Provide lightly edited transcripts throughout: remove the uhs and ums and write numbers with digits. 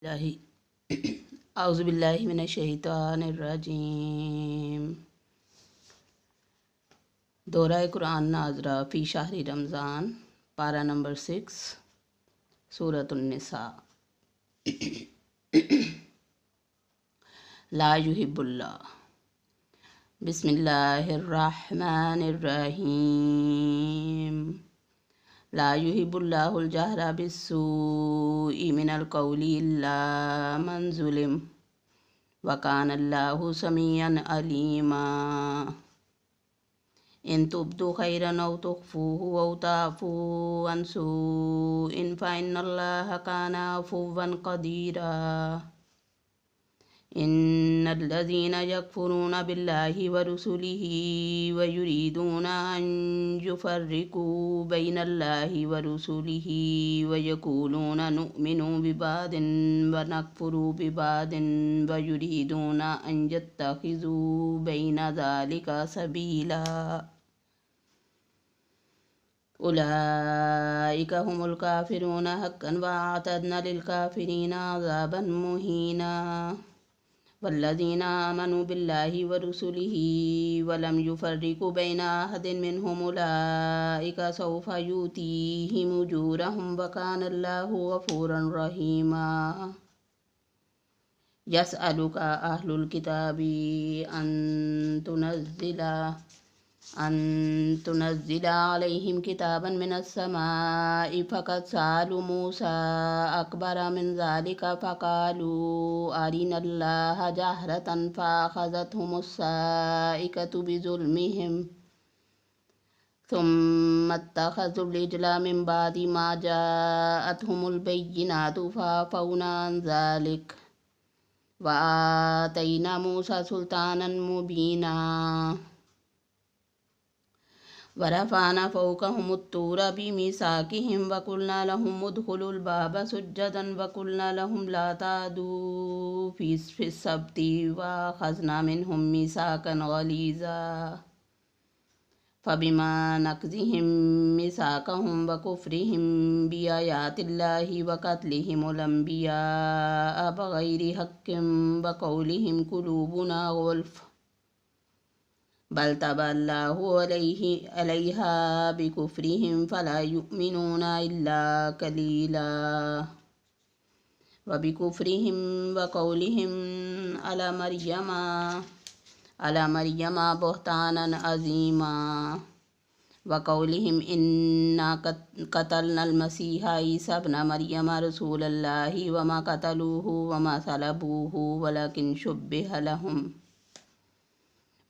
औज़ुबिल्लाहि मिनश्शैतानिर्रजीम। दौरा कुरान नाज़रा फ़ी शहरी रमज़ान, पारा नंबर 6, सूरतुन्निसा। ला युहिब्बुल्लाह। बिस्मिल्लाहिर्रहमानिर्रहीम। ला युहिब्बुल्लाहुल जहरा बिस्सूइ मिनल क़ौलि इल्ला मन ज़ुलिम व कानल्लाहु समीअन अलीमा। इन तुब्दु खैरन औ तुख्फूहु औ ताफ़ू अन सूइन फ़इन्नल्लाह काना अफ़ुव्वन क़दीरा। इन्नल्लज़ीना यकफ़ुरूना बिल्लाहि व रुसुलिहि व युरीदूना अन युफ़र्रिक़ू बैनल्लाहि व रुसुलिहि व यक़ूलूना नुअ्मिनु बिबादिन व नकफ़ुरु बिबादिन व युरीदूना अन यत्तख़िज़ू बैन ज़ालिका सबीला। उलाइका हुमुल काफ़िरूना हक़्क़न व अअतदना लिल काफ़िरीना अज़ाबन मुहीना। वल्लज़ीना आमनू बिल्लाहि व रुसुलिहि व लम युफ़र्रिक़ू बैन अहदिन मिनहुम उलाइका सौफ़ युअतीहिम उजूरहुम व कानल्लाहु गफ़ूरन रहीमा। यसअलुका अहलुल किताबि अन तुनज़्ज़िला अलैहिम किताबन मिनस समाइ फ़क़द सअलू मूसा अकबर मिन ज़ालिका फ़क़ालू अरिनल्लाह जहरतन फ़अख़ज़तहुमुस्साइक़तु बिज़ुल्मिहिम सुम्मा इत्तख़ज़ुल इज्ला मिन बादि मा जाअतहुमुल बय्यिनातु फ़अफ़ौना अन ज़ालिक व आतैना मूसा सुल्तानन मुबीना। व रफ़अना फ़ौक़हुमुत्तूर बिमीसाक़िहिम व क़ुल्ना लहुम उद्ख़ुलुल बाब सुज्जदन व क़ुल्ना लहुम ला तादू फ़िस्सब्ति व अख़ज़ना मिनहुम मीसाक़न ग़लीज़ा। फ़बिमा नक़ज़िहिम मीसाक़हुम व कुफ़्रिहिम बिआयातिल्लाहि व क़त्लिहिमुल अंबियाअ बग़ैरि हक़्क़िन व क़ौलिहिम क़ुलूबुना ग़ुल्फ़ बल तबअल्लाहु अलैहा बिकुफ़्रिहिम फ़ला युमिनूना इल्ला क़लीला। व बिकुफ़्रिहिम व क़ौलिहिम अला मरियमा बुहतानन अज़ीमा। व क़ौलिहिम इन्ना क़तलनल मसीहा ईसा इब्न मरियम रसूलल्लाहि व मा क़तलूहु व मा सलबूहु वलकिन शुब्बिह लहुम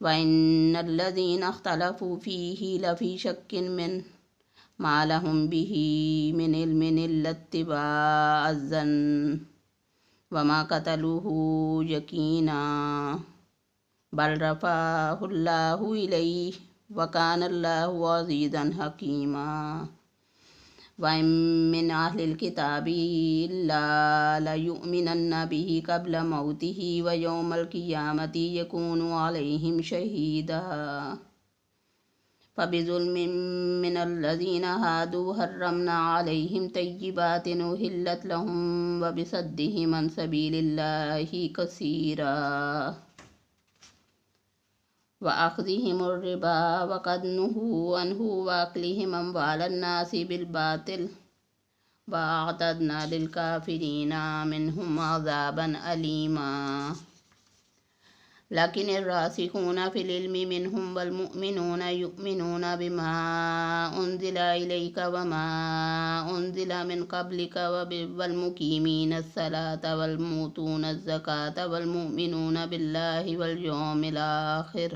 व इन्नल्लज़ीना इख्तलफ़ू फ़ीहि लफ़ी शक्किन मिन्हु मा लहुम बिही मिन इल्मिन इल्ला इत्तिबाअज़्ज़न्न व मा क़तलूहु यक़ीना बल रफ़अहुल्लाहु इलैहि व कानल्लाहु अज़ीज़न हकीमा। व इन मिन अहलिल किताबि इल्ला लयुमिनन्न बिही क़ब्ल मौतिही व यौमल क़ियामति यकूनु अलैहिम शहीदा। फ़बिज़ुल्मिन मिनल्लज़ीना हादू हर्रमना अलैहिम तय्यिबातिन उहिल्लत लहुम व बिसद्दिहिम अन सबीलिल्लाहि कसीरा। व अख़्ज़िहिमुर रिबा व क़द नुहू अन्हु व अक्लिहिम अम्वालन नासि बिल बातिल व अअतदना लिल काफ़िरीना मिनहुम अज़ाबन अलीमा। लकिनिर रासिख़ूना फ़िल इल्मि मिनहुम वल मुअ्मिनूना युमिनूना बिमा उन्ज़िला इलैका व मा उन्ज़िला मिन क़ब्लिका वल मुक़ीमीनस सलाता वल मूतूनज़ ज़काता वल मुमिनूना बिल्लाहि वल यौमिल आख़िर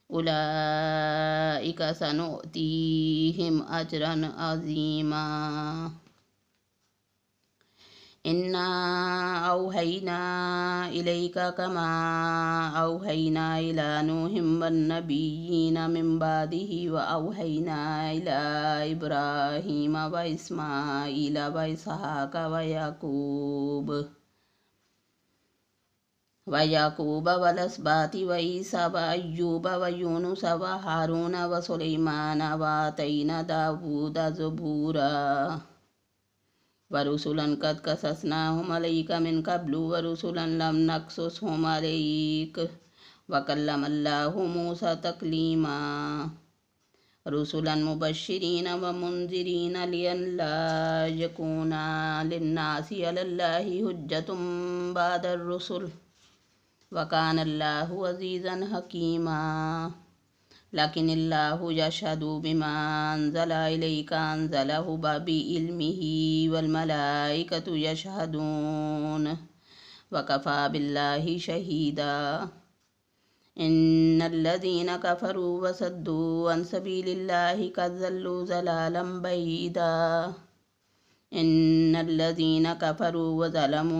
उलाइका सनुअतीहिम अजरन अज़ीमा। इन्ना औहैना इलैका कमा औहैना इला नूहिम वन्नबिय्यीना मिन बादिही व औहैना इला इब्राहीम व इस्माईल व इसहाक़ व याकूब वलस्बाति व ईसा व अय्यूब व यूनुस व हारून व सुलैमान व आतैना दाऊद ज़बूरा। वरुसुलन कद कससनाहुम अलैका मिन क़ब्लु वरुसुलन लम नक़्सुसहुम अलैक वकल्लमल्लाहु मूसा तकलीमा रुसुलन मुबश्शिरीन व मुंज़िरीन लिअल्ला यकूना लिन्नासि अलल्लाहि हुज्जतुम बादर रुसुल वकानल्लाहु अज़ीज़न हकीमा लकिनिल्लाहु यशहदु बिमा अंज़ला इलैका अंज़लहु बिइल्मिही वल मलाइकतु यशहदून वकफ़ा बिल्लाहि शहीदा इन्नल्लज़ीना कफ़रू वसद्दू अन सबीलिल्लाहि क़द ज़ल्लू ज़लालन बईदा इन्नल्लज़ीना कफ़रू वज़लमू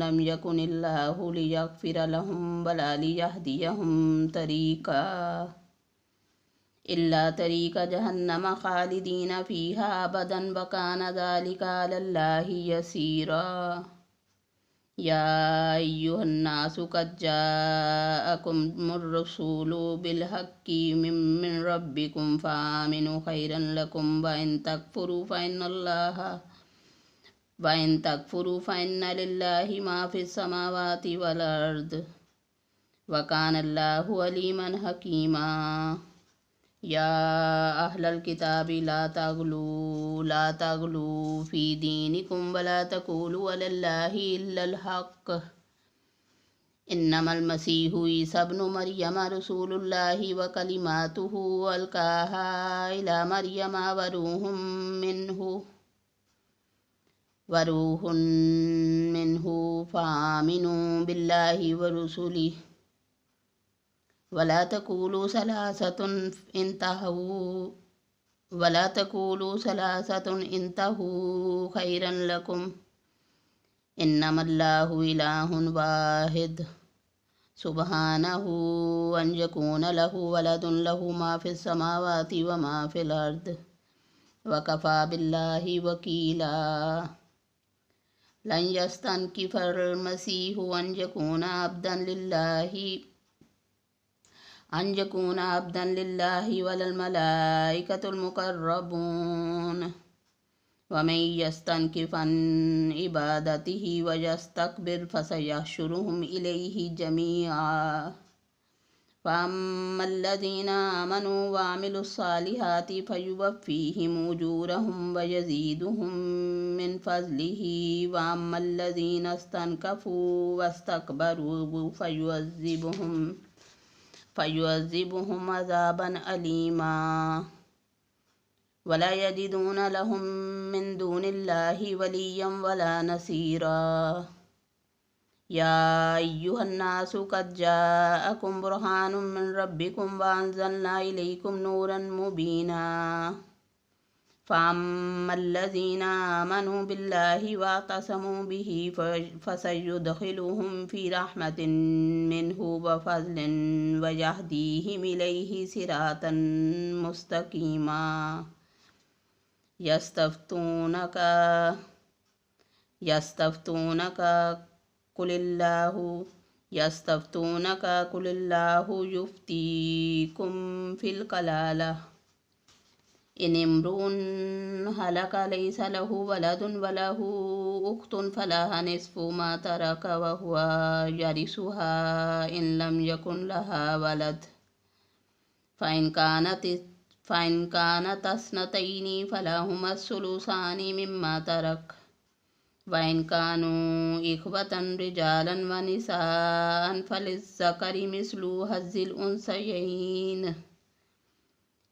लम यकुनिल्लाहु लियग़फ़िर लहुम वला लियहदियहुम तरीक़ा इल्ला तरीक़ा जहन्नम ख़ालिदीन फ़ीहा अबदन वकान ज़ालिका अलल्लाहि यसीरा या अय्युहन्नासु क़द जाअकुमुर रसूलु बिल हक़्क़ि मिन रब्बिकुम फ़आमिनू ख़ैरन लकुम व इन तकफ़ुरू फ़इन्न लिल्लाहि मा फ़िस समावाति वल अर्द व कानल्लाहु अलीमन हकीमा या अहलल किताबि ला तग़लू फ़ी दीनिकुम वला तक़ूलू अलल्लाहि इल्लल हक़्क़ इन्नमल मसीहु ईसा इब्नु मरियम रसूलुल्लाहि व कलिमातुहु अलक़ाहा इला मरियम वरूहुन मिन्हु फ़आमिनू बिल्लाहि व रुसुलिहि वला तक़ूलू सलासतुन इंतहू खैरन लकुम इन्नमल्लाहु इलाहुन वाहिद सुब्हानहु अन यकून लहु वलदुन लहु मा फ़िस समावाति व मा फ़िल अर्द वकफ़ा बिल्लाहि वकीला लन यस्तनकिफ़ल मसीहु अन यकून अब्दन लिल्लाहि वलल मलाइकतुल मुक़र्रबून वमन यस्तनकिफ़ अन इबादतिहि व यस्तकबिर फसयहशुरुहुम इलैहि जमीआ फ़अम्मल्लज़ीना आमनू व अमिलुस्सालिहाति फ़युवफ़्फ़ीहिम उजूरहुम व यज़ीदुहुम मिन फ़ज़्लिहि व अम्मल्लज़ीना इस्तनकफ़ू वस्तकबरू फ़युअज़्ज़िबुहुम अज़ाबन अलीमा वला यजिदून लहुम मिन दूनिल्लाहि वलिय्यन वला नसीरा या अय्युहन्नासु क़द जाअकुम बुरहानुम मिन रब्बिकुम व अंज़लना इलैकुम नूरन मुबीना फ़अम्मल्लज़ीना आमनू बिल्लाहि वअतसमू बिही फ़सयुदख़िलुहुम फ़ी रहमतिन मिन्हु व फ़ज़लिन व यहदीहिम इलैहि सिरातन मुस्तक़ीमा यस्तफ़्तूनका कुलिल्लाहु युफ़्तीकुम फ़िल कलाला इन इम्रुउन हलका लैसा लहु वलदुन वलहु उख़्तुन फलहा निस्फ़ु मा तरक व हुवा यरिसुहा इन लम यकुन लहा वलद फ़इन कानत अस्नतैनि फलहुमा अस्सुलुसानि मिम्मा तरक व इन कानू इख़्वतन रिजालन व निसाअन फ़लिज़्ज़करि मिस्लु हज़्ज़िल उन्सयैन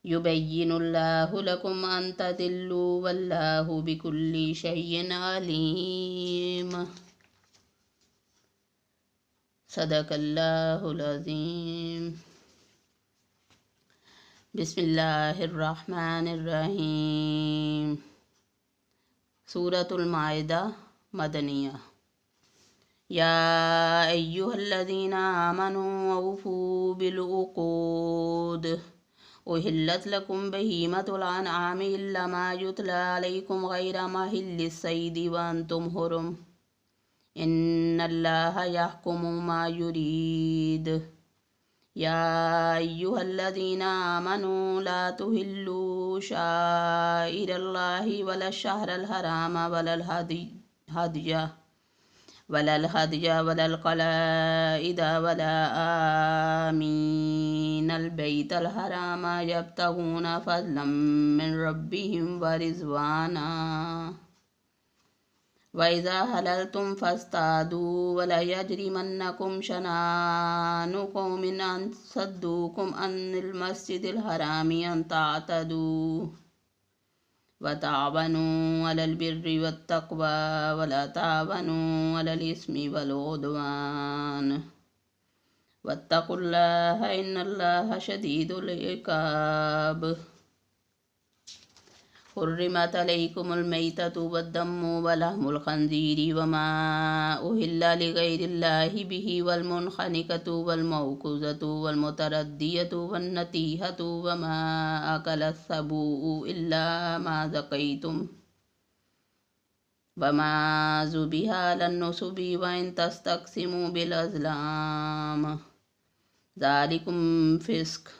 युबय्यिनुल्लाहु लकुम अन तज़िल्लू वल्लाहु बिकुल्लि शैइन अलीम। सदक़ल्लाहुल अज़ीम। बिस्मिल्लाहिर्रहमानिर्रहीम। सूरतुल माइदा मदनिया। या अय्युहल्लज़ीना आमनू औफ़ू बिल उक़ूद उहिल्लत लकुम बहीमतुल अनआमि इल्ला मा युतला अलैकुम गैरा महिल्लिस सैदि व अंतुम हुरुम इन्नल्लाहा यहकुमु मा युरीद। या अय्युहल्लज़ीना आमनू ला तुहिल्लू शाइरल्लाहि वला शहरल हराम वलल हदिया वलल क़लाइद वला आमीनल बैतल हराम यब्तगूना फ़ज़लन मिन रब्बिहिम व रिज़वाना वइज़ा हलल्तुम फ़स्तादू वला यजरिमन्नकुम शनानु क़ौमिन अन सद्दूकुम अनिल मस्जिदिल हरामि अन तअतदू वतावनू अलल बिर्रि वत्तक़वा वला तावनू अलल इस्मि वल उद्वान वत्तक़ुल्लाह इन्नल्लाह शदीदुल इक़ाब। हुर्रिमत अलैकुमुल मैततु वद्दम्मु वलहमुल खंज़ीरि वमा उहिल्ला लिगैरिल्लाहि बिहि वल्मुनख़निक़तु वल्मौक़ूज़तु वल्मुतरद्दियतु वन्नतीहतु वमा अकलस्सबुउ इल्ला मा ज़क़ैतुम वमा ज़ुबिहा अलन्नुसुबि वइन तस्तक़सिमू बिलअज़लाम ज़ालिकुम फ़िस्क़।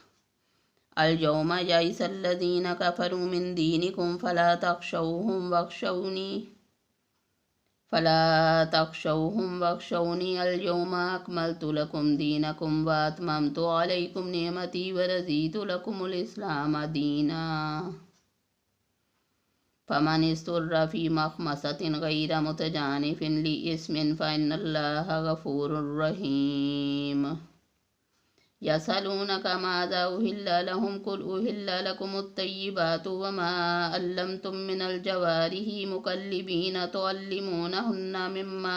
अल-यौमा यइसल्लज़ीना कफ़रू मिन दीनिकुम फ़ला तख़शौहुम वख़शौनी अल-यौमा अकमलतु लकुम दीनकुम व अतममतु अलैकुम निअमती व रज़ीतु लकुमुल इस्लाम दीना। फ़मन इस्तुर्रा फ़ी मख़मसतिन ग़ैर मुतजानिफ़िन लिइस्मिन फ़इन्नल्लाहा गफ़ूरुर रहीम। यसअलूनक माज़ा उहिल्ला लहुम कुल उहिल्ला लकुमुत तय्यिबातु वमा अल्लमतुम मिनल जवारिहि मुकल्लिबीन तुअल्लिमूनहुन्ना मिम्मा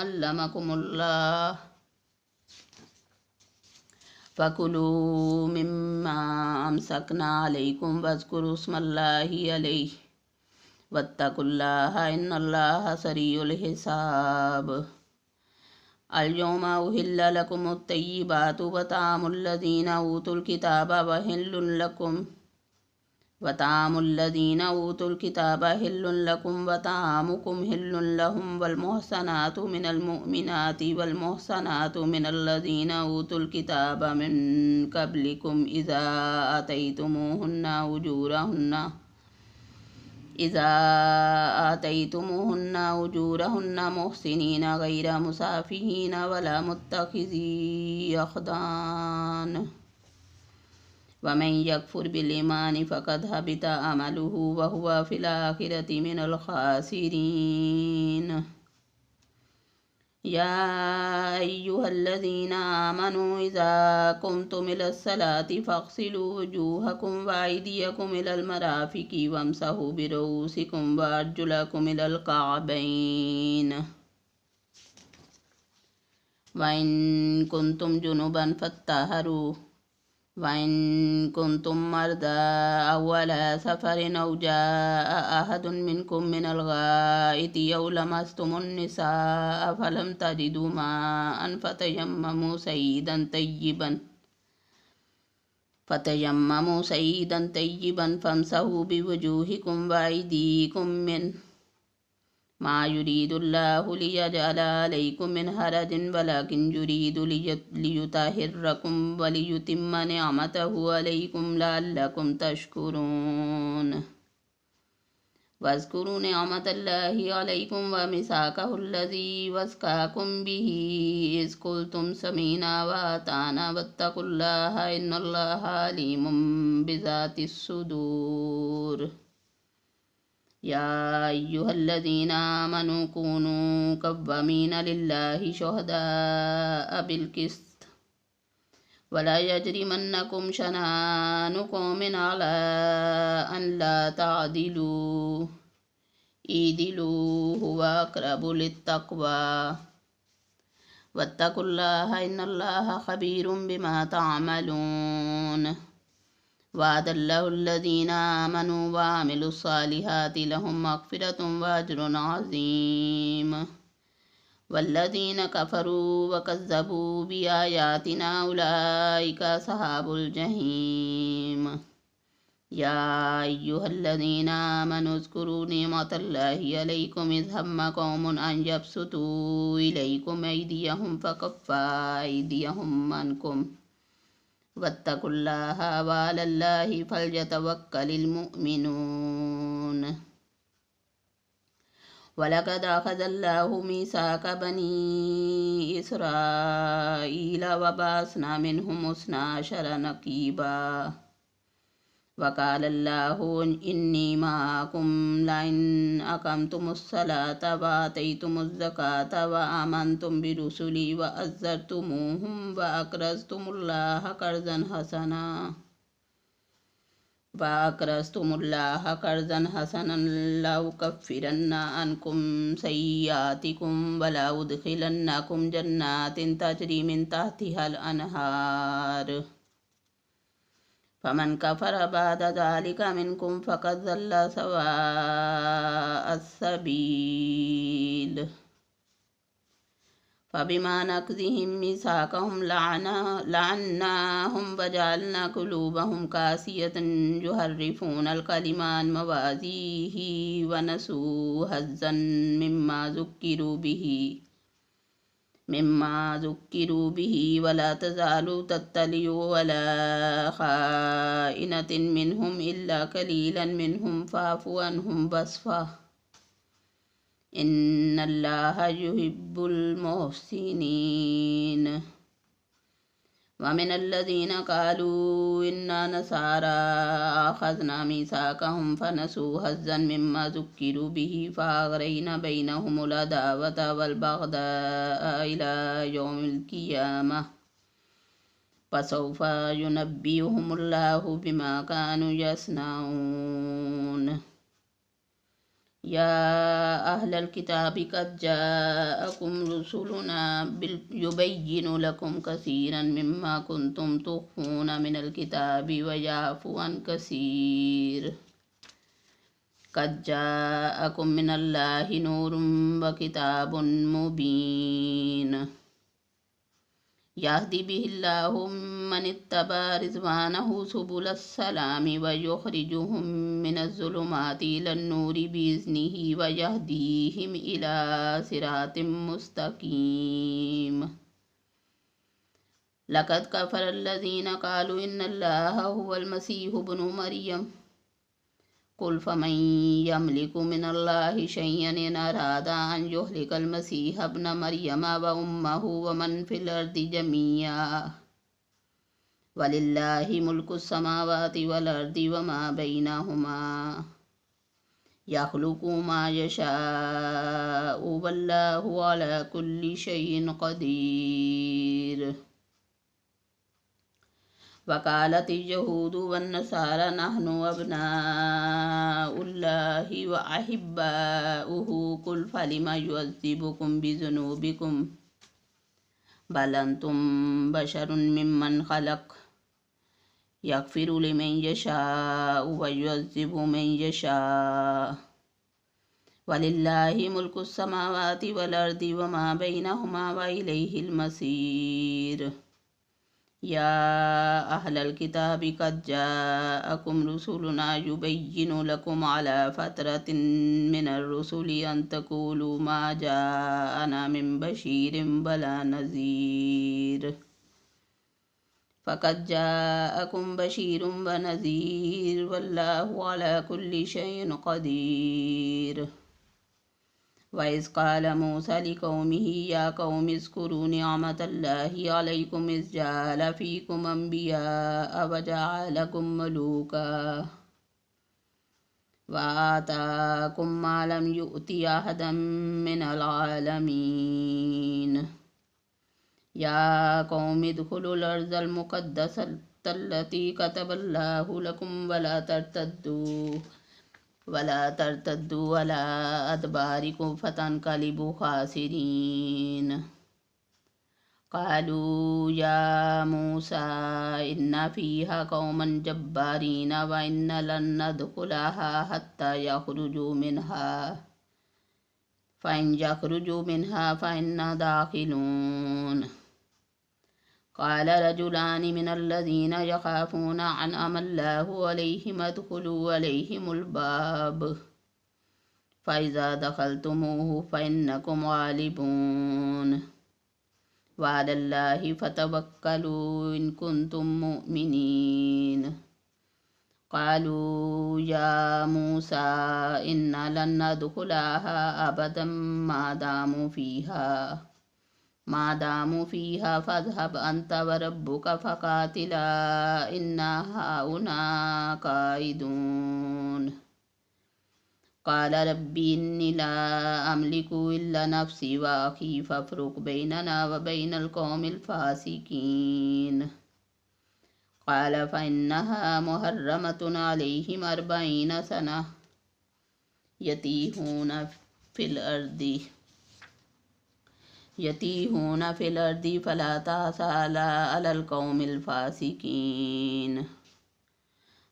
अल्लमकुमुल्लाह फ़कुलू मिम्मा अमसकना अलैकुम वज़्कुरू स्मल्लाहि अलैहि वत्तक़ुल्लाह इन्नल्लाहा सरीउल हिसाब। अल-यौमा उहिल्ला लकुमुत तय्यिबातु व तामुल्लज़ीना ऊतुल किताबा हिल्लुन लकुम व तामुकुम हिल्लुन लहुम वल मुहसनातु मिनल मुअमिनाति वल मुहसनातु मिनल्लज़ीना ऊतुल किताबा मिन क़ब्लिकुम इज़ा आतैतुमूहुन्ना उजूरहुन्ना मुहसिनीना गैर मुसाफ़िहीना वला मुत्तख़िज़ी अख़दान वमन यकफ़ुर बिल ईमानि फ़क़द हबिता अमलुहु व हुवा फ़िल आख़िरति मिनल ख़ासिरीन। या अय्युहल्लज़ीना आमनू इज़ा कुम्तुम इलस्सलाति फ़ग़सिलू वुजूहकुम व अयदियकुम इलल मराफ़िक़ि वम्सहू बिरुऊसिकुम व अर्जुलकुम इलल कअबैन व इन कुंतुम जुनुबन फ़त्तहरू व इन कुंतुम मर्दा अव अला सफ़रिन अव जाअ अहदुन मिनकुम मिनल गाइति अव लमस्तुमुन निसाअ फ़लम तजिदू माअन फ़तयम्ममू सईदन तय्यिबन फ़म्सहू बिवुजूहिकुम व अयदीकुम मिन मा युरीदुल्लाहु लियजअला अलैकुम मिन हरजिन वलाकिन युरीदु लियुतहिर्रकुम व लियुतिम्म निअमतहु अलैकुम लअल्लकुम तशकुरून। वज़्कुरू निअमतल्लाहि अलैकुम व मिसाकहुल्लज़ी वस्काकुम बिही इज़ क़ुल्तुम समीना व अताना वत्तक़ुल्लाहा इन्नल्लाहा अलीमुम बिज़ातिस सुदूर। या अय्युहल्लज़ीना आमनू कूनू कव्वामीना लिल्लाहि शुहदाअ बिलक़िस्त वला यजरिमन्नकुम शनानु क़ौमिन अला अन ला तअदिलू इदिलू हुवा अक़रबु लित्तक़वा वत्तक़ुल्लाह इन्नल्लाहा ख़बीरुम बिमा तअमलून। वअदल्लहुल्लज़ीना आमनू व अमिलुस्सालिहाति लहुम मग़फ़िरतुम व अज्रुन अज़ीम। वल्लज़ीना कफ़रू व कज़्ज़बू बिआयातिना उलाइका अस्हाबुल जहीम। या अय्युहल्लज़ीना आमनू उज़्कुरू निअमतल्लाहि अलैकुम इज़ हम्म क़ौमुन अन यबसुतू इलैकुम अयदियहुम फ़कफ़्फ़ा अयदियहुम अन्कुम वत्तकुल्लाह वअलल्लाहि फल्यतवक्कलिल मुमिनून। वलक़द अख़ज़ल्लाहु मीसाक़ बनी इस्राईल वबअस्ना मिनहुम इस्ना अशरा नक़ीबा वक़ालल्लाहु इन्नी माअकुम लइन अक़मतुमुस्सलात व आतय्तुमुज़्ज़कात व आमनतुम बिरुसुली व अज़्ज़रतुमूहुम व अक़रज़्तुमुल्लाह क़र्ज़न हसनन लउकफ़्फ़िरन्न अन्कुम सय्यिआतिकुम व लउद्ख़िलन्नकुम जन्नातिन तजरी मिन तहतिहल अनहार फमन कफ़र बाद ज़ालिका मिनकुम फ़क़द ज़ल्ल सवाअस सबील। फ़बिमा नक़ज़िहिम मीसाक़हुम लअन्नाहुम वजअलना क़ुलूबहुम क़ासियतन युहर्रिफ़ूनल कलिमा अन मवाज़ीही व नसू हज़्ज़न मिम्मा ज़ुक्किरू बिही वला तज़ालु तत्तलिउ अला ख़ाइनतिन मिनहुम इल्ला क़लीलन मिनहुम फ़अफ़ु अन्हुम वस्फ़ह इन्नल्लाह युहिब्बुल मुहसिनीन। वमिनल्लज़ीना क़ालू इन्ना नसारा अख़ज़ना मीसाक़हुम फ़नसू हज़्ज़न मिम्मा ज़ुक्किरू बिही फ़अग़रैना बैनहुमुल अदावत वल बग़दाअ इला यौमिल क़ियामह फ़सौफ़ युनब्बिउहुमुल्लाहु बिमा कानू यसनऊन। या अहलल किताबि क़द जाअकुम रुसुलुना युबय्यिनु लकुम कसीरन मिम्मा कुन्तुम तुख़्फ़ून मिनल किताबि व यअफ़ू अन कसीर। क़द जाअकुम मिनल्लाहि नूरुम व किताबुन मुबीन यहदी बिहिल्लाहु मनित्तबा रिज़वानहु सुबुलस सलामि व युख़रिजुहुम मिनज़्ज़ुलुमाति इलन्नूरि बिइज़्निहि व यहदीहिम इला सिरातिम मुस्तक़ीम। लक़द कफ़रल्लज़ीना क़ालू इन्नल्लाह हुवल मसीहु इब्नु मरियम क़ुल फ़मन यमलिकु मिनल्लाहि शय्अन इन अरादा अन युहलिकल मसीह इब्न मरियम व उम्महु व मन फ़िल अर्दि जमीआ वलिल्लाहि मुल्कुस समावाति वल अर्दि व मा बैनहुमा यख़्लुक़ु मा यशाअु वल्लाहु अला कुल्लि शैइन क़दीर। वक़ालतिल यहूदु वन्नसारा नहनु अब्नाउल्लाहि व अहिब्बाउहु क़ुल फ़लिम युअज़्ज़िबुकुम बिज़ुनूबिकुम बल अंतुम बशरुन मिम्मन ख़लक़ यग़फ़िरु लिमन यशाअु व युअज़्ज़िबु मन यशाअ वलिल्लाहि मुल्कुस समावाति वल अर्दि व मा बैनहुमा व इलैहिल मसीर। या अहलल किताबि क़द जाअकुम रुसुलुना युबय्यिनु लकुम अला फ़तरतिन मिनर रुसुलि अन तक़ूलू मा जाअना मिन बशीरिन वला नज़ीर फ़क़द जाअकुम बशीरुन व नज़ीर वल्लाहु अला कुल्लि शैइन क़दीर। वइज़ क़ाल मूसा लिक़ौमिही या क़ौमि उज़्कुरू निअमतल्लाहि अलैकुम इज़ जअल फ़ीकुम अंबियाअ व जअलकुम मलूका व आताकुम मा लम युअति अहदम मिनल आलमीन। या क़ौमि उद्ख़ुलुल अर्ज़ल मुक़द्दसतल्लती कतबल्लाहु लकुम वला तर्तद्दू अला अदबारिकुम फ़तन्क़लिबू ख़ासिरीन। क़ालू या मूसा इन्ना फ़ीहा क़ौमन जब्बारीन व इन्ना लन नदख़ुलहा हत्ता यख़्रुजू मिन्हा फ़इन यख़्रुजू मिन्हा फ़इन्ना दाख़िलून। क़ाल रजुलानि मिनल्लज़ीना यख़ाफ़ून अनअमल्लाहु अलैहिम उद्ख़ुलू अलैहिमुल बाब फ़इज़ा दख़लतुमूहु फ़इन्नकुम ग़ालिबून। वअलल्लाहि फतवक्कलू इन कुंतुम मुमिनीन। क़ालू या मूसा इन्ना लन नदखुलहा अबदम मादामू फ़ीहा फ़ज़हब अन्त व रब्बुक फ़क़ातिला इन्ना हाहुना क़ाइदून। क़ाल रब्बी इन्नी ला अमलिकु इल्ला नफ़्सी व अख़ी फ़फ़्रुक़ बैनना व बैनल क़ौमिल फ़ासिक़ीन। क़ाल फ़इन्नहा मुहर्रमतुन अलैहिम अर्बईन सनह यतीहून फ़िल अर्दि फ़ला तअस अलल क़ौमिल फ़ासिक़ीन।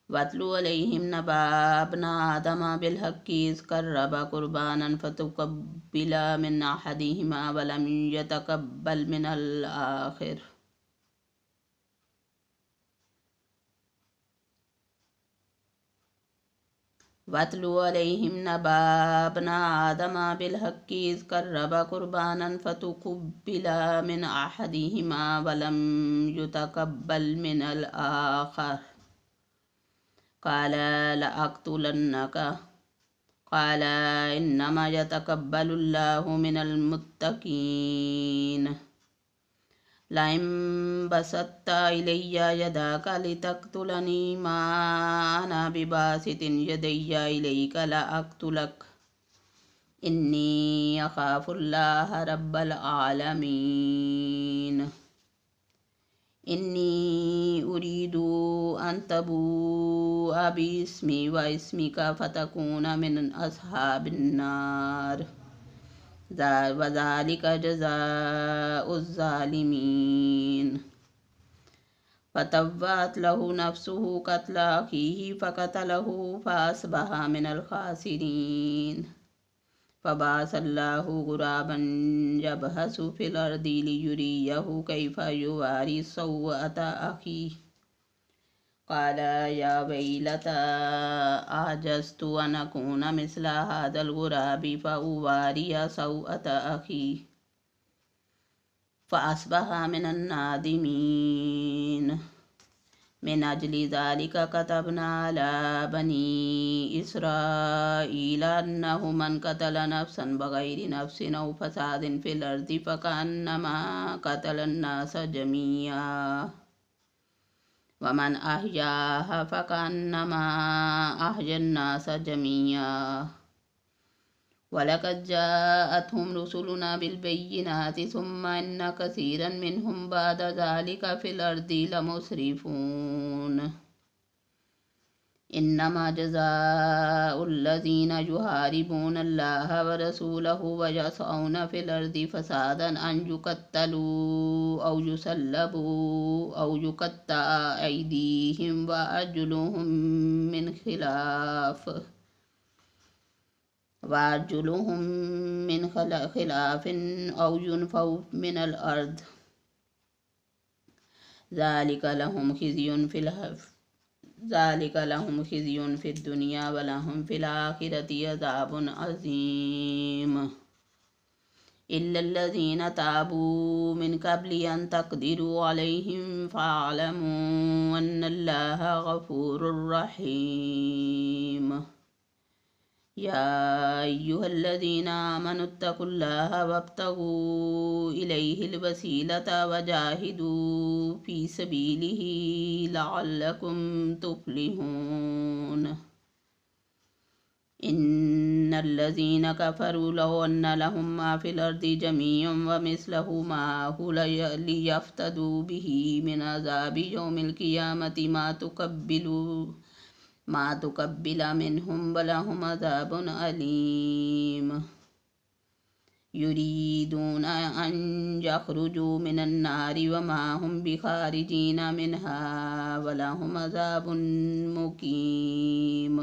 वत्लु अलैहिम नबअ इब्न आदम बिलहक़्क़ि इज़ क़र्रबा क़ुरबानन फ़तुक़ुब्बिल मिन अहदिहिमा व लम यतक़ब्बल मिनल आख़िर। वत्लु अलैहिम नबअ इब्न आदम बिलहक़्क़ि इज़ क़र्रबा क़ुरबानन फ़तुक़ुब्बिल मिन अहदिहिमा व लम यतक़ब्बल मिनल आख़िर। क़ाल लअक़्तुलन्नक क़ाल इन्नमा यतक़ब्बलुल्लाहु मिनल मुत्तक़ीन। लइन बसत्त इलैया यदक लितक़्तुलनी मा अना बिबासितिन यदैया इलैक लअक़्तुलक इन्नी अख़ाफ़ुल्लाह रब्बल आलमीन। इन्नी उरीदु अन तबूअ बिइस्मी व इस्मिक फ़तकून मिन अस्हाबिन नार वज़ालिक जज़ाउज़ ज़ालिमीन। फ़तव्वअत लहु नफ़्सुहु क़त्ल अख़ीहि फ़क़तलहु फ़अस्बह मिनल ख़ासिरीन। फ़बअसल्लाहु ग़ुराबन यबहसु फ़िल अर्दि लियुरियहु कैफ़ युवारि सौअत अख़ीहि। क़ाल या वैलता अअजज़्तु अन अकून मिस्ल हाज़ल ग़ुराबि फ़अवारिय सौअत अख़ी फ़अस्बह मिनन नादिमीन। मिन अजलि ज़ालिक कतबना अला बनी इस्राईल अन्नहु मन क़तल नफ़्सन बग़ैरि नफ़्सिन औ फ़सादिन फ़िल अर्दि फ़कअन्नमा क़तलन नास जमीआ व मन अहयाहा फ़कअन्नमा अहयन नास जमीआ। वलक़द जाअतहुम रुसुलुना बिलबय्यिनाति सुम्मा इन्न कसीरन मिनहुम बअद ज़ालिक फ़िल अर्दि लमुस्रिफ़ून। इन्नमा जज़ाउल्लज़ीना युहारिबून अल्लाह व रसूलहु व यसअउन फ़िल अर्दि फ़सादन अन युक़त्तलू औ युसल्लबू औ युक़त्तअ अयदीहिम व अर्जुलुहुम मिन ख़िलाफ़िन औ युनफ़ौ मिनल अर्द ज़ालिक लहुम ख़िज़्युन फ़िद दुनिया व लहुम फ़िल आख़िरति अज़ाबुन अज़ीम। इल्लल्लज़ीना ताबू मिन क़ब्लि अन तक़दिरू अलैहिम फ़अलमू अन्नल्लाह गफ़ूरुर रहीम। या अय्युहल्लज़ीना आमनुत्तक़ुल्लाह वब्तग़ू इलैहिल वसीलता वजाहिदू फ़ी सबीलिही लअल्लकुम तुफ़्लिहून। इन्नल्लज़ीना कफ़रू लौ अन्न लहुम मा फ़िल अर्दि जमीअन व मिस्लहु माअहु लियफ़्तदू बिही मिन अज़ाबि यौमिल क़ियामति मा तुक़ब्बिल मिनहुम व लहुम अज़ाबुन अलीम। युरीदून अन यख़रुजू मिनन नारि व मा हुम बिख़ारिजीन मिनहा व लहुम अज़ाबुन मुक़ीम।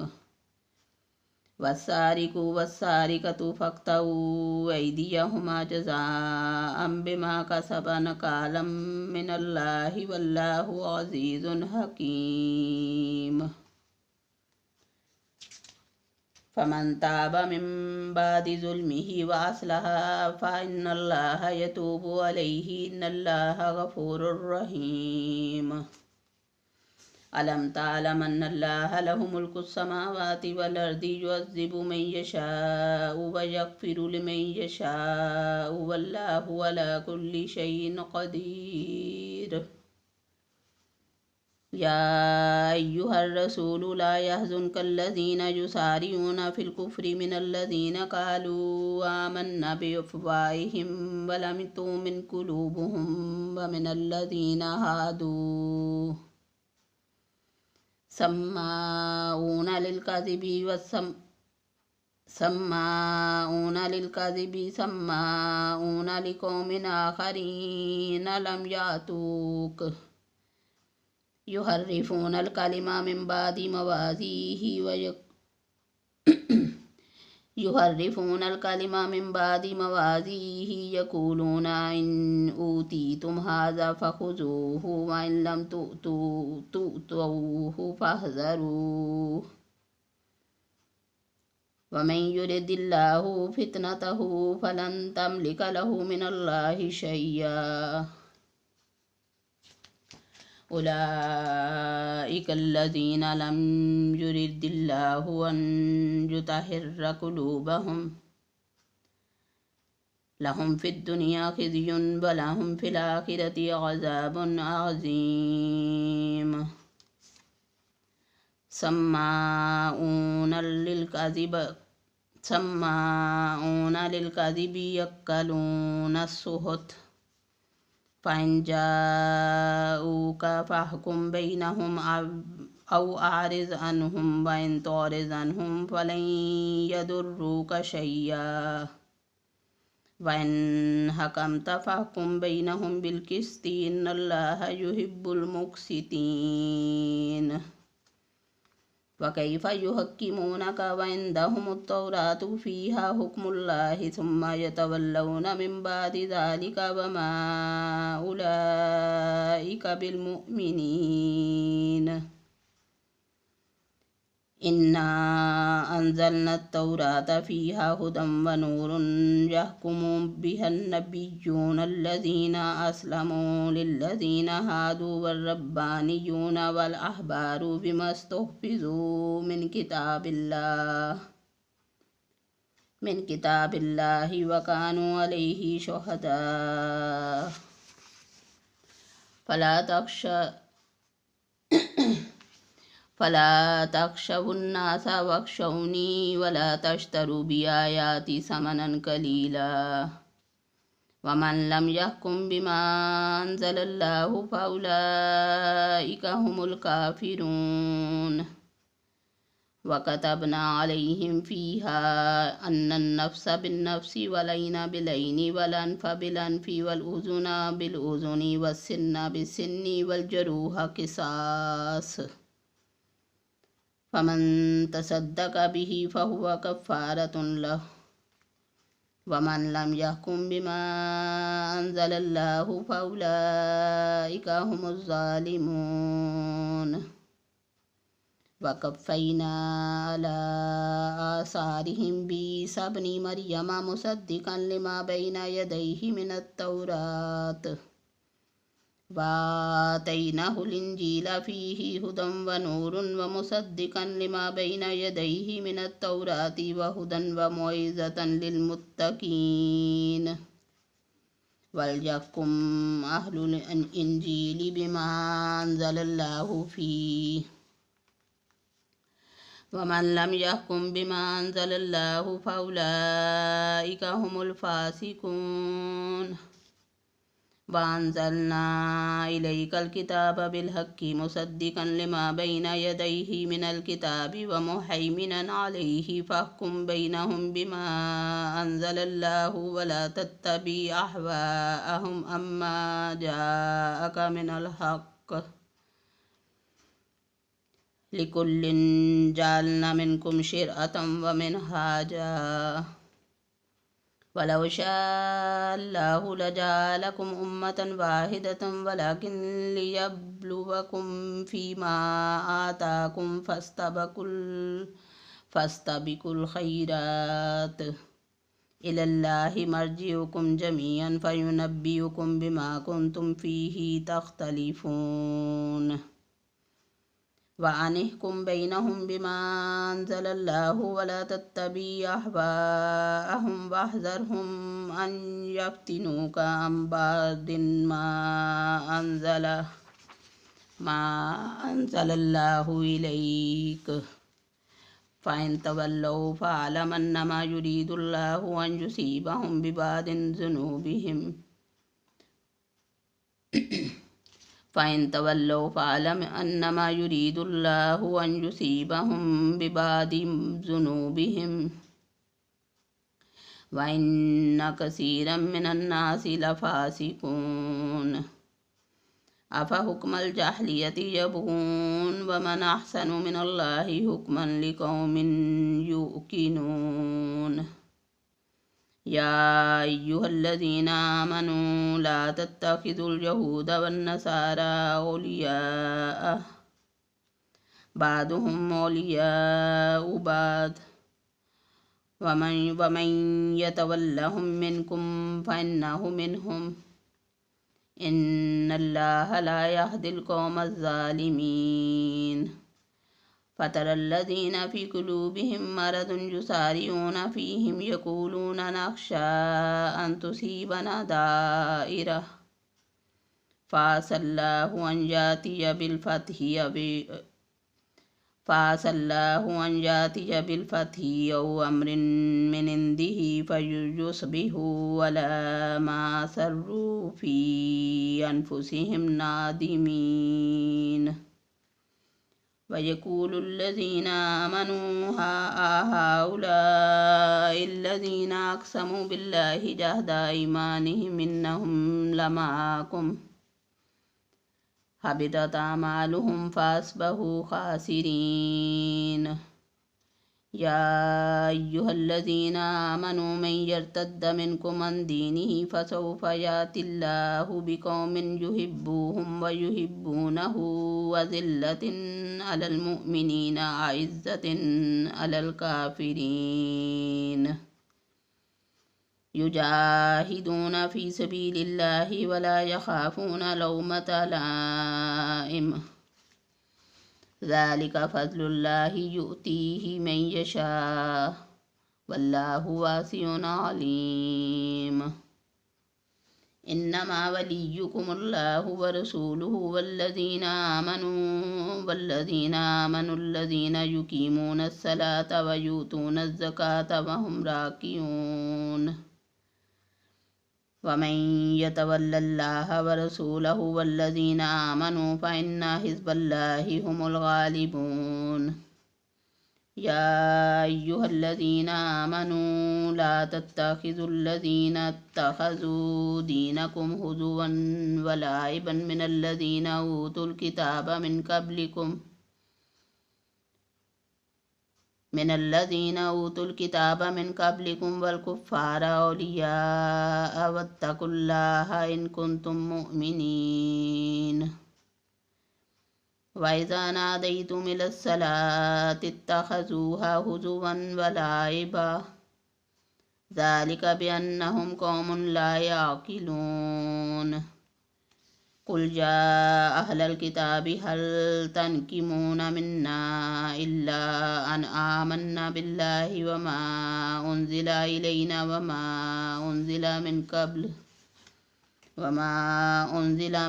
वस्सारिक़ु वस्सारिक़तु फ़क़्तऊ अयदियहुमा जज़ाअन बिमा कसबा नकालं मिनल्लाहि वल्लाहु अज़ीज़ुन हकीम। फमन ताब मिन बादि ज़ुल्मिही व अस्लहा फ़इन्नल्लाह यतूबु अलैहि इन्नल्लाह गफ़ूरुर रहीम। अलम तालम अन्नल्लाह लहु मुल्कुस समावाति वल अर्दि युअज़्ज़िबु मन यशाअ व यग़फ़िरु लिमन यशाअ वल्लाहु अला कुल्लि शैइन क़दीर। या अय्युहर रसूलु ला यहज़ुनकल्लज़ीना युसारिऊना फ़िल कुफ़्रि मिनल्लज़ीना क़ालू आमन्ना बिअफ़वाहिहिम व लम तु'मिन क़ुलूबुहुम व मिनल्लज़ीना हादू सम्माऊना लिलकज़िबि सम्माऊना लिक़ौमिन आख़रीन लम यातूक युहर्रिफ़ूनल कलिमा मिन बादि मवाज़ीहि यक़ूलूना इन ऊतीतुम हाज़ा फ़ख़ुज़ूहु व इन लम तु'तूहु फ़ाहज़रूह व मन युरिदिल्लाहु फ़ितनतहु फ़लन तमलिक लहु मिनल्लाहि शय्या उलाइकल्लज़ीना लम युरिदिल्लाहु अन युतहिर्र क़ुलूबहुम लहुम फ़िद्दुनिया ख़िज़्युन व लहुम फ़िल आख़िरति अज़ाबुन अज़ीम। सम्माऊना लिलकज़िबि यक्कलूना सुहुत फ़इन जाऊक फ़हकुम बैनहुम औ आरिज़ अन्हुम व इन तुरिज़ अन्हुम फ़लन यदुर्रूक शय्या व इन हकमत फ़हकुम बैनहुम बिलक़िस्ति इन्नल्लाह युहिब्बुल मुक़्सितीन। व कैफ़ युहक्किमूनक व इंदहुमुत तौरातु फ़ीहा हुक्मुल्लाहि सुम्मा यतवल्लौना मिन बादि ज़ालिक व मा उलाइक बिलमुमिनीन। इन्ना अंज़लनत तौरात फ़ीहा हुदन व नूरुन यहकुमु बिहन्नबिय्यूना अल्लज़ीना अस्लमू लिल्लज़ीना हादू वर्रब्बानियूना वल अहबारू बिमस्तुहफ़िज़ू मिन किताबिल्लाहि व कानू अलैहि शुहदा। फला तख़शवुन्नास वख़शौनी वला तश्तरू बिआयाति समनन कलीला वमन लम यहकुम बिमा अंज़लल्लाहु फ़उलाइक हुमुल काफ़िरून। वकतबना अलैहिम फ़ीहा अन्नन नफ्स बिन्नफ्सि वलैन बिलैनि वलन्फ बिलन्फि वलउज़ुन बिलउज़ुनि वस्सिन्न बिस्सिन्नि वलजरूह क़िसास फमन तसद्दक़ बिही फ़हुव कफ़्फ़ारतुन लहु वमन लम यहकुम बिमा अंज़लल्लाहु फ़उलाइक हुमुज़्ज़ालिमून। वक़फ़ैना अला आसारिहिम बीसा इब्नि मर्यम मुसद्दिक़न लिमा बैना यदैहि मिनत तौरात वातैनाहुल इंजील फ़ीही हुदन व नूरुन व मुसद्दिक़न लिमा बैना यदैहि मिनत तौराति व हुदन व मौइज़तन लिलमुत्तक़ीन। वलयहकुम अहलुल इंजीलि बिमा अंज़लल्लाहु फ़ीहि वमन लम यहकुम बिमा अंज़लल्लाहु फ़उलाइक हुमुल फ़ासिक़ून। वअंज़लना इलैकल किताब बिलहक्कि मुसद्दिक़न लिमा बैना यदैहि मिनल किताबि व मुहैमिनन अलैहि फ़हकुम बैनहुम बिमा अंज़लल्लाहु वला तत्तबि अहवाअहुम अम्मा जाअक मिनल हक़्क़ लिकुल्लिन जअलना मिनकुम शिरअतन व मिनहाजा वलौ शाअल्लाहु लजअलकुम उम्मतन वाहिदतन वलकिन लियब्लुवकुम फ़ीमा आताकुम फस्तबिकुल खैरात इलल्लाहि मर्जिउकुम जमीअन फयुनब्बिउकुम बिमा कुंतुम फीही तख्तलिफून व अनिहकुम बैनहुम बिमा अंज़लल्लाहु वला तत्तबि अहवाअहुम वहज़रहुम अन यफ्तिनूका अन बादिन मा अंज़लल्लाहु इलैक फ़इन तवल्लौ फ़अलम अन्नमा युरीदुल्लाहु अन युसीबहुम बिबादिन ज़ुनूबिहिम फ़इन तवल्लौ फ़अलम अन्नमा युरीदुल्लाहु अन युसीबहुम बिबादिन ज़ुनूबिहिम व इन्न कसीरम मिनन्नासि लफ़ासिकून अफ़हुक्मल जाहिलियति यबग़ून व मन अहसनु मिनल्लाहि हुक्मन लिक़ौमिन युक़िनून या अय्युहल्लज़ीना आमनू ला तत्तख़िज़ुल यहूद वन्नसारा औलिया बादुहुम औलियाउ बाद वमन यतवल्लहुम मिनकुम फ़इन्नहु मिनहुम इन्नल्लाह ला यहदिल कौमज़ ज़ालिमीन फ़तरल्लज़ीना फ़ी क़ुलूबिहिम मरदुन युसारिऊना फ़ीहिम यक़ूलूना नख़शा अन तुसीबना दाइरा फ़असल्लाहु अन यातिय बिलफ़तहि औ अम्रिन मिन इंदिही फ़युस्बिहू अला मा असर्रू फ़ी अनफुसिहिम नादिमीन वयक़ूलुल्लज़ीना आमनू अहाउलाइल्लज़ीना अक़समू बिल्लाहि जहदा ऐमानिहिम इन्नहुम लमअकुम हबितत अमालुहुम फ़अस्बहू ख़ासिरीन या अय्युहल्लज़ीना आमनू मन यर्तद्द मिनकुम अन दीनिही फ़सौफ़ यातिल्लाहु बिक़ौमिन युहिब्बुहुम व युहिब्बूनहु अज़िल्लतिन अलल मुअ्मिनीना अइज़्ज़तिन अलल काफ़िरीन युजाहिदूना फ़ी सबीलिल्लाहि वला यख़ाफ़ूना लौमत लाइम ज़ालिका फ़ज़्लुल्लाहि युअतीहि मन यशा वल्लाहु वासिउन अलीम इन्नमा वलिय्युकुमुल्लाहु व रसूलुहु वल्लज़ीना आमनुल्लज़ीना युक़ीमूनस सलाता व यूतूनज़ ज़काता व हुम राकिऊन वमन यतवल्लल्लाह व रसूलहु वल्लज़ीना आमनू फ़इन्ना हिज़्बल्लाहि हुमुल गालिबून या अय्युहल्लज़ीना आमनू ला तत्तख़िज़ुल्लज़ीना इत्तख़ज़ू दीनकुम हुज़ुवन व लाइबन मिनल्लज़ीना ऊतुल किताब मिन क़ब्लिकुम वल कुफ़्फ़ार औलिया वत्तक़ुल्लाह इन कुंतुम मुअ्मिनीन वइज़ा नादैतुम इलस्सलाति इत्तख़ज़ूहा हुज़ुवन व लाइबा ज़ालिका बिअन्नहुम क़ौमुन ला यअक़िलून कुल या अहलल किताबि हल तनकिमूना मिन्ना इल्ला अन आमन्ना बिल्लाहि वमा उन्ज़िला इलैना वमा उन्ज़िला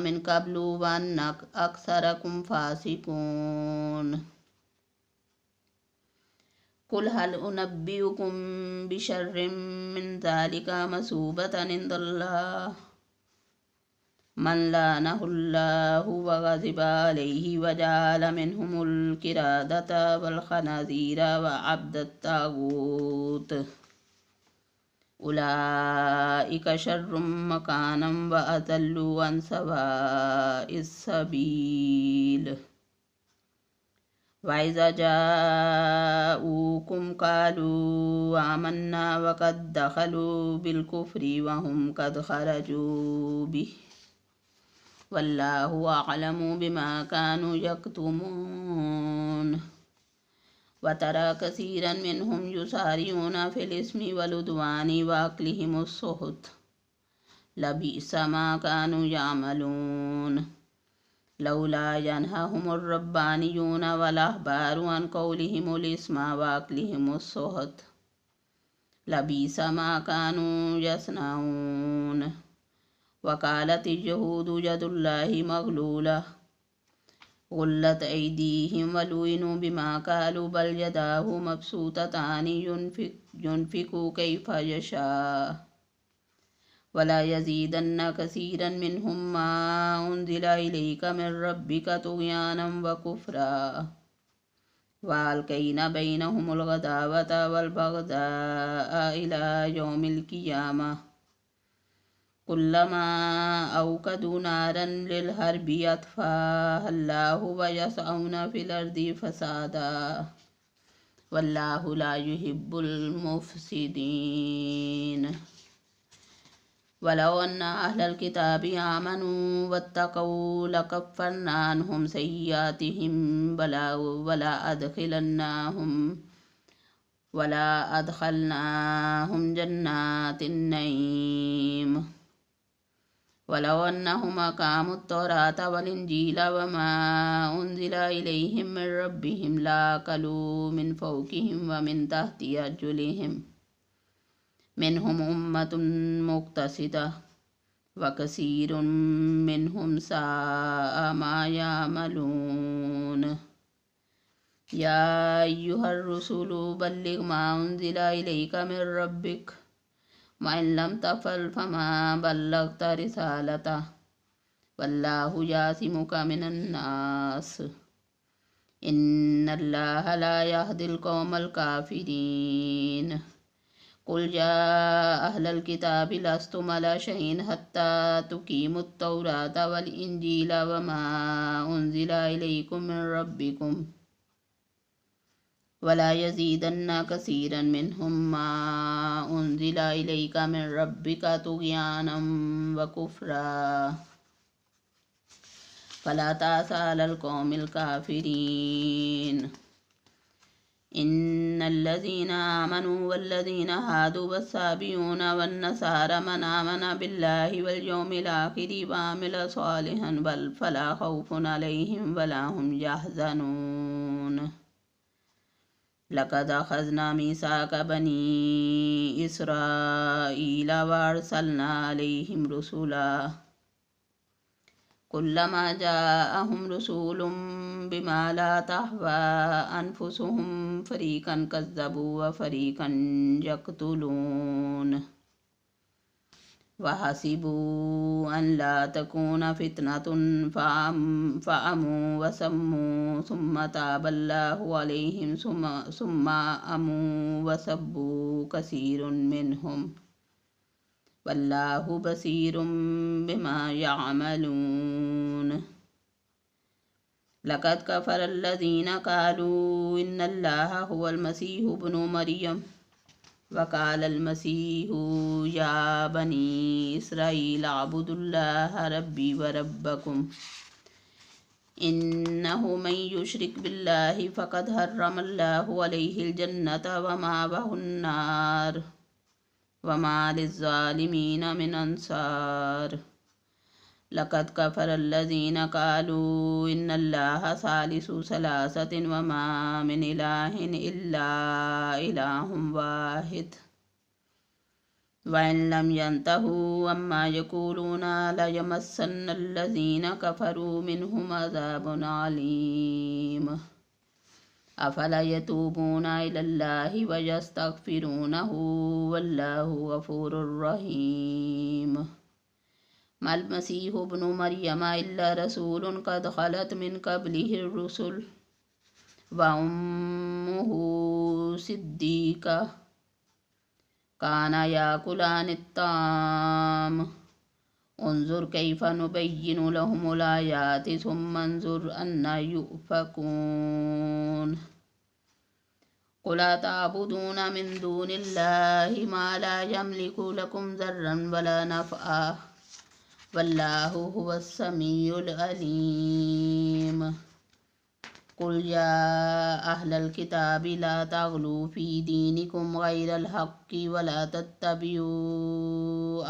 मिन क़ब्लु व अन्ना अक्सरकुम फ़ासिक़ून कुल हल उनब्बिउकुम बिशर्रिम मिन ज़ालिका मसूबतन इंदल्लाह मन लानहुल्लाहु व ग़ज़िबा अलैहि व जअल मिनहुमुल क़िरादता वल ख़नाज़ीरा व अब्दत ताग़ूत उलाइका शर्रुम मकानम व अज़ल्लु अन सवाइस सबील वइज़ा जाऊकुम क़ालू आमन्ना व क़द दख़लू बिल कुफ़्रि व हुम क़द ख़रजू बिहि वल्लाहु अअलमु बिमा कानू यक्तुमून वतरा कसीरन मिनहुम युसारिऊना फिल इस्मि वल उद्वानि वाक्लिहिमुस सुहुत लबीस मा कानू यामलून लौला यनहाहुमुर रब्बानियून वल अहबारु अन कौलिहिमुल इस्मा वाक्लिहिमुस सुहुत लबीस मा कानू यसनाऊन वकालतिल यहूदु यदुल्लाहि मगलूला गुल्लत ऐदीहिम वलुइनु बिमा कालू बल यदाहु मबसूततानि युनफिकु कैफा यशा वला यजीदन्न कसीरन मिनहुम मा उन्जिला इलैका मिन रब्बिका तुग़यानन व कुफ्रा वअल्क़ैना बैनहुमुल गदावता वल बग़दाअ इला यौमिल क़ियामह कुल्लमा औक़दू नारन लिल हर्बि अत्फ़ाअल्लाहु व यसअऊना फिल अर्दि फ़सादा वल्लाहु ला युहिब्बुल मुफ़्सिदीन वलौ अन्ना अहलल किताबि आमनू वत्तक़ौ लकफ़्फ़रना अन्हुम सय्यिआतिहिम वला अदख़लनाहुम जन्नातिन नईम वलौ अन्नहुम अक़ामुत्तौरात वल इंजीला वमा उन्ज़िला इलैहिम मिन रब्बिहिम लाअकलू मिन फ़ौक़िहिम व मिन तहति अर्जुलिहिम मिनहुम उम्मतुन मुक़्तसिदा व कसीरुम मिनहुम साअ मा यामलून या अय्युहर रुसुलु बल्लिग़ मा उन्ज़िला इलैका मिन रब्बिक व इन लम तफ़अल फमा बल्लग़त रिसालतह वल्लाहु यासिमुका मिनन नास इन्नल्लाह ला यहदिल क़ौमल काफ़िरीन कुल या अहलल किताबि लस्तुम अला शैइन हत्ता तुक़ीमुत तौरात वल इंजीला वमा उन्ज़िला इलैकुम मिन रब्बिकुम वला यज़ीदन्न कसीरन मिनहुम मा उन्ज़िला इलैका मिन रब्बिका तुग़यानन व कुफ़्रा फला तासा अलल क़ौमिल काफ़िरीन इन्नल्लज़ीना आमनू वल्लज़ीना हादू वस्साबिऊना वन्नसारा मन आमन बिल्लाहि वल यौमिल आखिरि व अमिल सालिहन फला खौफुन अलैहिम वला हुम यहज़नून लक़द अख़ज़ना मीसाक़ बनी इस्राईल व अरसलना अलैहिम रुसुला कुल्लमा जाअहुम रसूलुम बिमा ला तहवा अनफुसुहुम फ़रीक़न कज़्ज़बू व फ़रीक़न यक़्तुलून वहसिबू अन ला तकून फ़ितनतुन फ़अमू वसम्मू सुम्मा ताबल्लाहु अलैहिम सुम्मा अमू वसब्बू कसीरुन मिनहुम वल्लाहु बसीरुम बिमा यअमलून लक़द कफ़रल्लज़ीना क़ालू इन्नल्लाहा हुवल मसीहु इब्नु मरियम वक़ालल मसीहु या बनी इस्राईल अअ्बुदुल्लाह रब्बी व रब्बकुम इन्नहु मन युश्रिक बिल्लाहि फ़क़द हर्रमल्लाहु अलैहिल जन्नत व मावहुन नार वमा लिज़्ज़ालिमीन मिन अंसार लक़द कफ़रल्लज़ीना क़ालू इन्नल्लाहा सालिसु सलासतिन वमा मिन इलाहिन इल्ला इलाहुम वाहिद व इन लम यंतहू अम्मा यक़ूलूना लयमस्सन्नल्लज़ीना कफ़रू मिनहुम अज़ाबुन अलीम अफ़ला यतूबूना इलल्लाहि व यस्तग़फ़िरूनहु वल्लाहु गफ़ूरुर रहीम मल मसीहु इब्नु मरियम इल्ला रसूलुन क़द ख़लत मिन क़ब्लिहिर रुसुल व उम्मुहु सिद्दीक़ा काना याकुलानित्ताम उन्ज़ुर कैफ़ नुबय्यिनु लहुमुल आयाति सुम्मा अन्ज़ुर अन्ना युफ़कून क़ुल अतअबुदूना मिन दूनिल्लाहि मा ला यमलिकु लकुम ज़र्रन वला नफ़अ वल्लाहु हुवस समीउल अलीम कुल या अहलल किताबि ला तग़लू फ़ी दीनिकुम गैरल हक़्क़ि वला तत्तबिऊ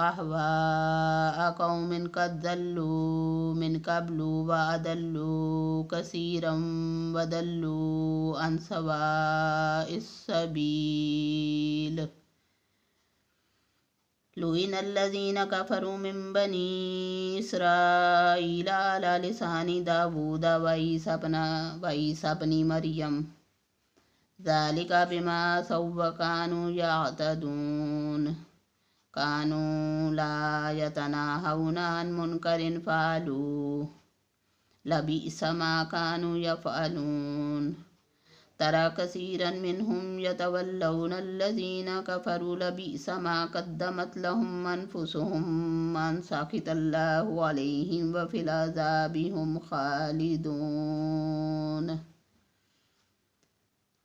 अहवाअ क़ौमिन क़द ज़ल्लू मिन क़ब्लु व अदल्लू कसीरम व दल्लू अन सवाइस सबील। लुइनल्लज़ीन कफ़रू मिन बनी इस्राईल अला लिसानि दाऊद व ईसा इब्न मरियम ज़ालिका बिमा असौ व कानू यअतदून कानू ला यतनाहौना अन मुनकरिन फ़अलूह लबिअस मा कानू यफ़अलून। तरा कसीरन मिनहुम यतवल्लौना अल्लज़ीना कफ़रू लबिअस मा क़द्दमत लहुम अनफुसुहुम अन सख़ितल्लाहु अलैहिम व फ़िल अज़ाबि हुम ख़ालिदून।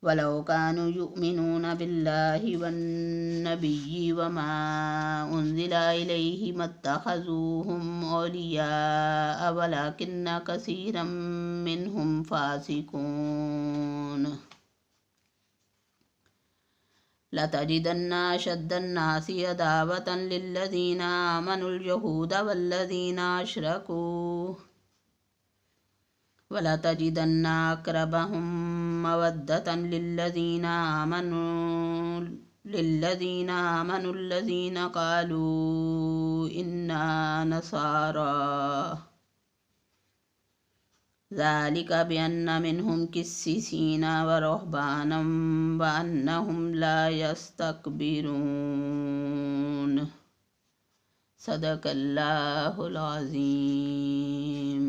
वलौ कानू युमिनूना बिल्लाहि वन्नबिय्यि वमा उन्ज़िला इलैहि मत्तख़ज़ूहुम औलियाअ वलाकिन्न कसीरम मिनहुम फ़ासिक़ून। लतजिदन्ना अशद्दन्नासि अदावतन लिल्लज़ीना आमनुल यहूद वल्लज़ीना अशरकू वलतजिदन्ना अक़रबहुम मवद्दतन लिल्लज़ीना आमनुल्लज़ीना क़ालू इन्ना नसारा ज़ालिका बिअन्न मिनहुम क़िस्सीसीना व रुहबानम व अन्नहुम ला यस्तकबिरून। सदक़ल्लाहुल अज़ीम।